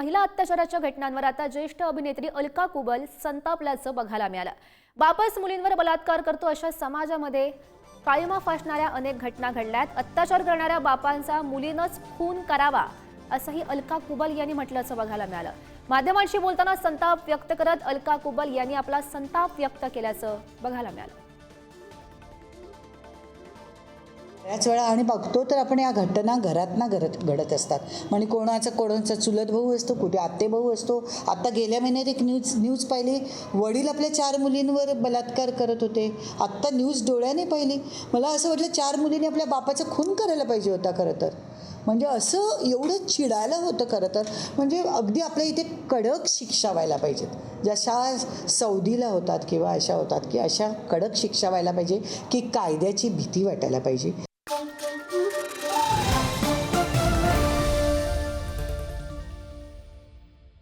महिला अत्याचाराच्या घटनांवर आता ज्येष्ठ अभिनेत्री अलका कुबल संतापल्याचं बघायला मिळालं। बापच मुलींवर बलात्कार करतो अशा समाजामध्ये काळिमा फासणाऱ्या अनेक घटना घडल्यात। अत्याचार करणाऱ्या बापांचा मुलीनंच खून करावा असंही अलका कुबल यांनी म्हटल्याचं बघायला मिळालं। माध्यमांशी बोलताना संताप व्यक्त करत अलका कुबल यांनी आपला संताप व्यक्त केल्याचं बघायला मिळालं। बऱ्याच वेळा आणि बघतो तर आपण या घटना घडत असतात। म्हणजे कोणाचा चुलत भाऊ असतो, कुठे आत्ते भाऊ असतो। आता गेल्या महिन्यात एक न्यूज पाहिली, वडील आपल्या 4 मुलींवर बलात्कार करत होते। आत्ता न्यूज डोळ्याने पाहिली, मला असं वाटलं 4 मुलींनी आपल्या बापाचा खून करायला पाहिजे होता खरं तर। म्हणजे असं एवढं चिडायला होतं खरं तर। म्हणजे अगदी आपल्या इथे कडक शिक्षा व्हायला पाहिजेत, जशा सौदीला होतात किंवा अशा होतात की अशा कडक शिक्षा व्हायला पाहिजे की कायद्याची भीती वाटायला पाहिजे।